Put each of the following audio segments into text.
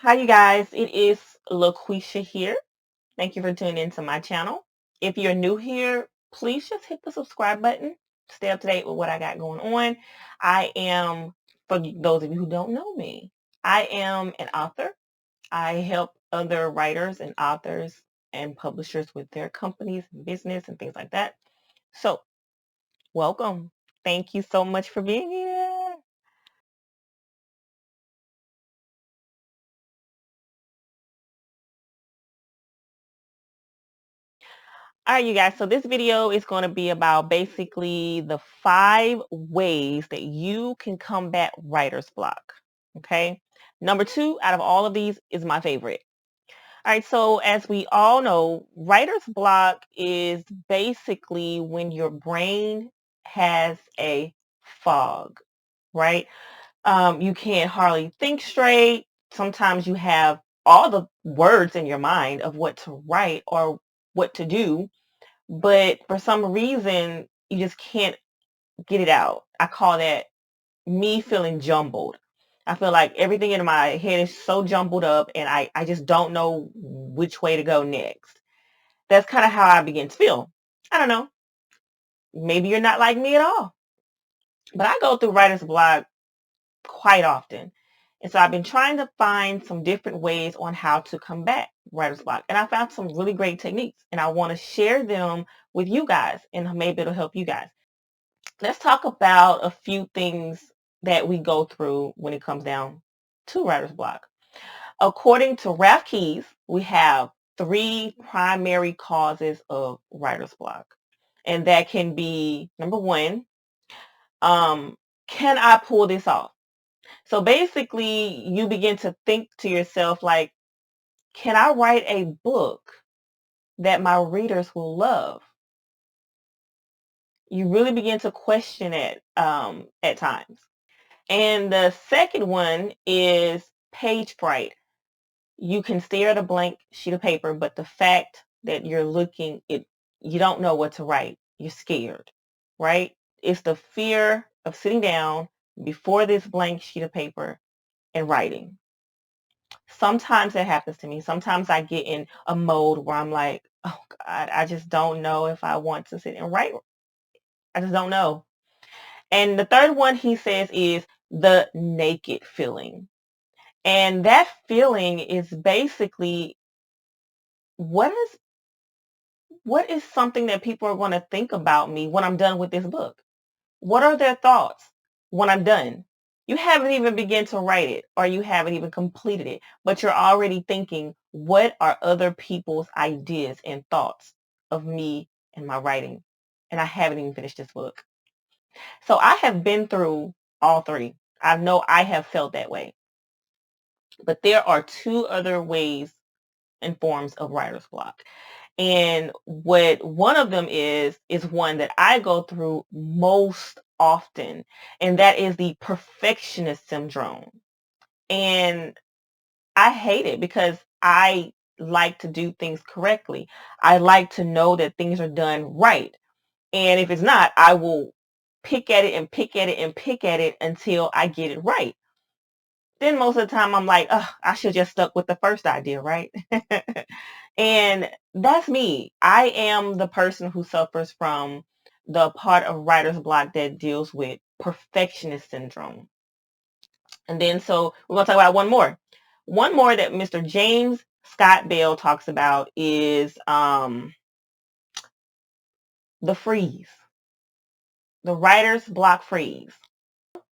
Hi, you guys. It is LaQuisha here. Thank you for tuning into my channel. If you're new here, please just hit the subscribe button. Stay up to date with what I got going on. I am, for those of you who don't know me, I am an author. I help other writers and authors and publishers with their companies and business and things like that. So, welcome. Thank you so much for being here. All right, you guys. So this video is going to be about basically the 5 ways that you can combat writer's block. Okay. Number 2 out of all of these is my favorite. All right. So as we all know, writer's block is basically when your brain has a fog, right? You can't hardly think straight. Sometimes you have all the words in your mind of what to write or what to do, but for some reason you just can't get it out. I call that me feeling jumbled. I feel like everything in my head is so jumbled up and I just don't know which way to go next. That's kind of how I begin to feel. I don't know. Maybe you're not like me at all. But I go through writer's block quite often. And so I've been trying to find some different ways on how to combat writer's block. And I found some really great techniques and I want to share them with you guys and maybe it'll help you guys. Let's talk about a few things that we go through when it comes down to writer's block. According to Ralph Keyes, we have 3 primary causes of writer's block. And that can be number 1, um, can I pull this off? So basically, you begin to think to yourself, like, can I write a book that my readers will love? You really begin to question it at times. And the second one is page fright. You can stare at a blank sheet of paper, but the fact that you're looking, you don't know what to write. You're scared, right? It's the fear of sitting down before this blank sheet of paper and writing. Sometimes that happens to me. Sometimes I get in a mode where I'm like, oh God, I just don't know if I want to sit and write. I just don't know. And the third one he says is the naked feeling. And that feeling is basically what is what is something that people are going to think about me when I'm done with this book? What are their thoughts when I'm done? You haven't even begun to write it or you haven't even completed it, but you're already thinking, what are other people's ideas and thoughts of me and my writing? And I haven't even finished this book. So I have been through all 3. I know I have felt that way. But there are 2 other ways and forms of writer's block. And what one of them is one that I go through most often, and that is the perfectionist syndrome. And I hate it because I like to do things correctly. I like to know that things are done right. And if it's not, I will pick at it and pick at it and pick at it until I get it right. Then most of the time I'm like, oh, I should just stuck with the first idea, right? And that's me. I am the person who suffers from the part of writer's block that deals with perfectionist syndrome. And then so we're going to talk about one more. One more that Mr. James Scott Bell talks about is the freeze, the writer's block freeze.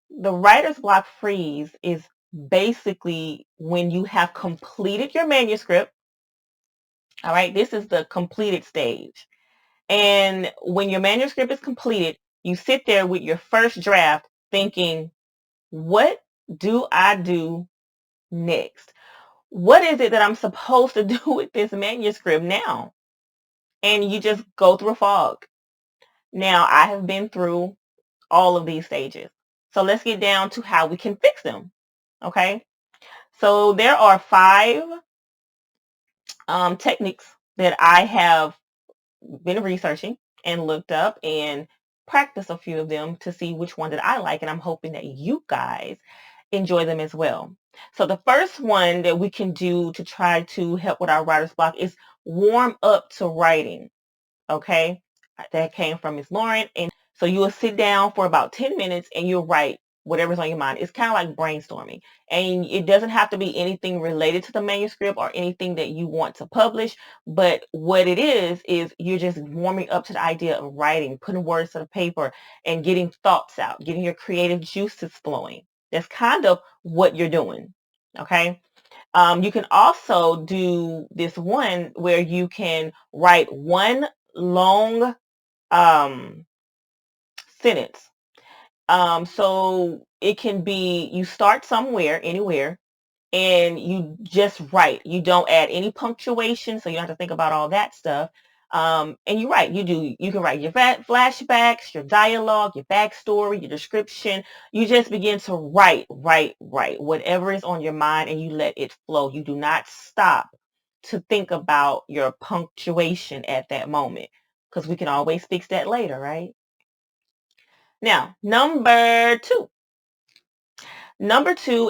The writer's block freeze is basically when you have completed your manuscript. All right, this is the completed stage. And when your manuscript is completed, you sit there with your first draft thinking, what do I do next? What is it that I'm supposed to do with this manuscript now? And you just go through a fog. Now, I have been through all of these stages. So let's get down to how we can fix them. Okay. So there are 5 techniques that I have been researching and looked up and practiced a few of them to see which one that I like. And I'm hoping that you guys enjoy them as well. So the first one that we can do to try to help with our writer's block is warm up to writing. Okay. That came from Miss Lauren. And so you will sit down for about 10 minutes and you'll write whatever's on your mind. It's kind of like brainstorming. And it doesn't have to be anything related to the manuscript or anything that you want to publish. But what it is you're just warming up to the idea of writing, putting words to the paper and getting thoughts out, getting your creative juices flowing. That's kind of what you're doing. Okay. You can also do this one where you can write one long um, sentence. So it can be you start somewhere, anywhere, and you just write. You don't add any punctuation, so you don't have to think about all that stuff. And you write. You can write your flashbacks, your dialogue, your backstory, your description. You just begin to write whatever is on your mind, and you let it flow. You do not stop to think about your punctuation at that moment, because we can always fix that later, right? Now, number two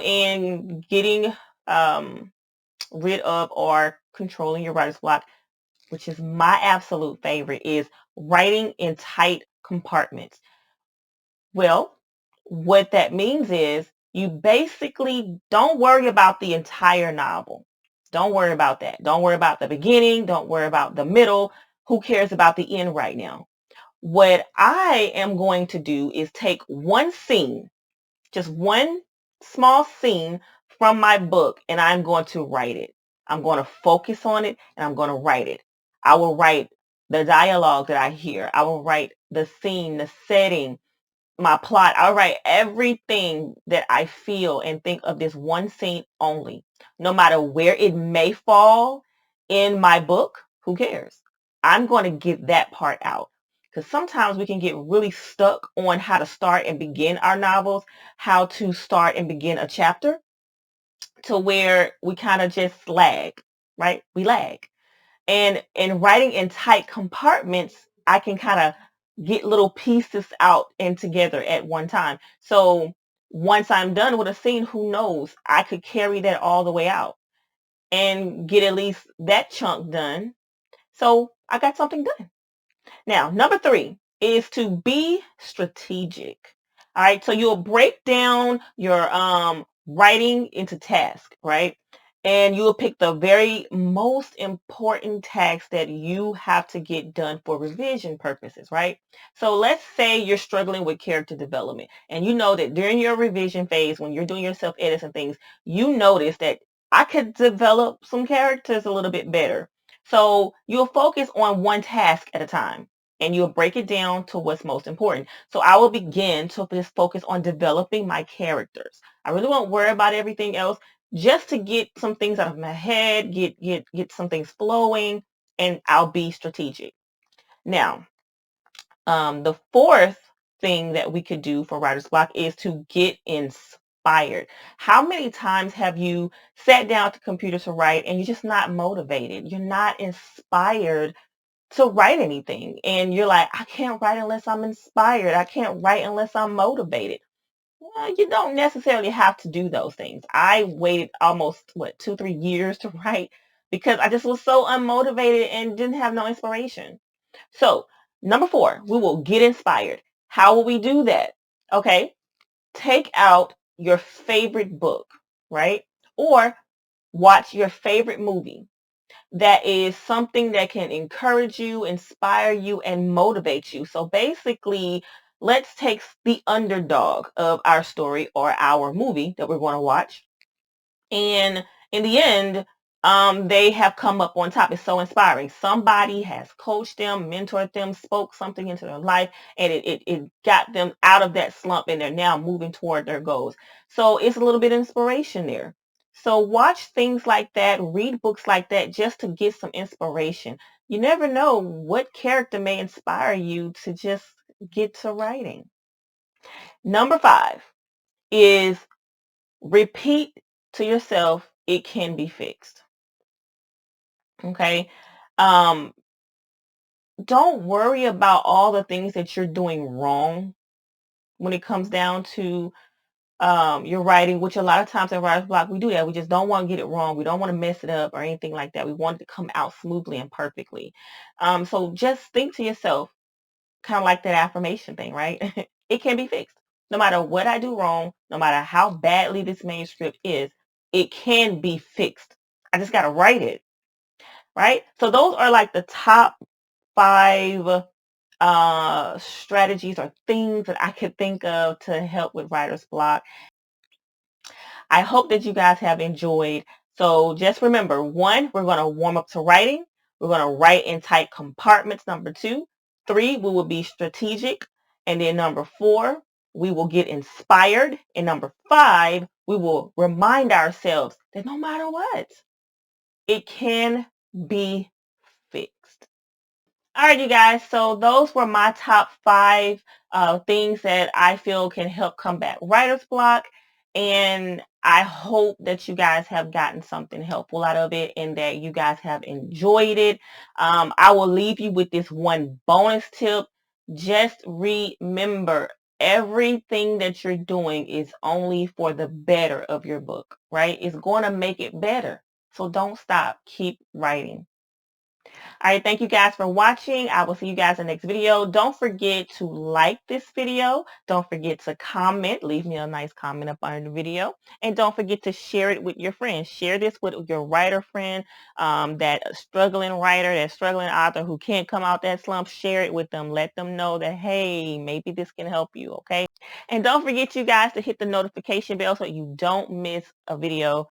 in getting um, rid of or controlling your writer's block, which is my absolute favorite, is writing in tight compartments. Well, what that means is you basically don't worry about the entire novel. Don't worry about that. Don't worry about the beginning. Don't worry about the middle. Who cares about the end right now? What I am going to do is take one scene, just one small scene from my book, and I'm going to write it. I'm going to focus on it and I'm going to write it. I will write the dialogue that I hear. I will write the scene, the setting, my plot. I'll write everything that I feel and think of this one scene only. No matter where it may fall in my book, who cares? I'm going to get that part out. Because sometimes we can get really stuck on how to start and begin our novels, how to start and begin a chapter, to where we kind of just lag, right? We lag. And in writing in tight compartments, I can kind of get little pieces out and together at one time. So once I'm done with a scene, who knows? I could carry that all the way out and get at least that chunk done. So I got something done. Now, number three is to be strategic. All right. So you'll break down your writing into tasks, right? And you'll pick the very most important tasks that you have to get done for revision purposes, right? So let's say you're struggling with character development and you know that during your revision phase, when you're doing your self-edits and things, you notice that I could develop some characters a little bit better. So you'll focus on one task at a time and you'll break it down to what's most important. So I will begin to just focus on developing my characters. I really won't worry about everything else, just to get some things out of my head, get some things flowing, and I'll be strategic. Now, the fourth thing that we could do for writer's block is to get inspired. How many times have you sat down at the computer to write and you're just not motivated? You're not inspired to write anything. And you're like, I can't write unless I'm inspired. I can't write unless I'm motivated. Well, you don't necessarily have to do those things. I waited almost, 2, 3 years to write because I just was so unmotivated and didn't have no inspiration. So, number four, we will get inspired. How will we do that? Okay, take out your favorite book, right? Or watch your favorite movie that is something that can encourage you, inspire you, and motivate you. So basically, let's take the underdog of our story or our movie that we're going to watch. And in the end, they have come up on top. It's so inspiring. Somebody has coached them, mentored them, spoke something into their life, and it got them out of that slump, and they're now moving toward their goals. So it's a little bit of inspiration there. So watch things like that, read books like that, just to get some inspiration. You never know what character may inspire you to just get to writing. Number five is repeat to yourself, it can be fixed. Okay. Um, don't worry about all the things that you're doing wrong when it comes down to your writing, which a lot of times in writer's block, we do that. We just don't want to get it wrong. We don't want to mess it up or anything like that. We want it to come out smoothly and perfectly. So just think to yourself, kind of like that affirmation thing, right? It can be fixed. No matter what I do wrong, no matter how badly this manuscript is, it can be fixed. I just got to write it, right? So those are like the top 5 strategies or things that I could think of to help with writer's block. I hope that you guys have enjoyed. So just remember, 1, we're going to warm up to writing. We're going to write in tight compartments. Number 2, 3, we will be strategic. And then number 4, we will get inspired. And number 5, we will remind ourselves that no matter what, it can be fixed. All right, you guys. So those were my top 5 things that I feel can help combat writer's block. And I hope that you guys have gotten something helpful out of it and that you guys have enjoyed it. I will leave you with this one bonus tip. Just remember, everything that you're doing is only for the better of your book, right? It's going to make it better. So don't stop. Keep writing. All right, thank you guys for watching. I will see you guys in the next video. Don't forget to like this video. Don't forget to comment. Leave me a nice comment up under the video. And don't forget to share it with your friends. Share this with your writer friend, that struggling writer, that struggling author who can't come out that slump. Share it with them. Let them know that, hey, maybe this can help you, okay? And don't forget, you guys, to hit the notification bell so you don't miss a video.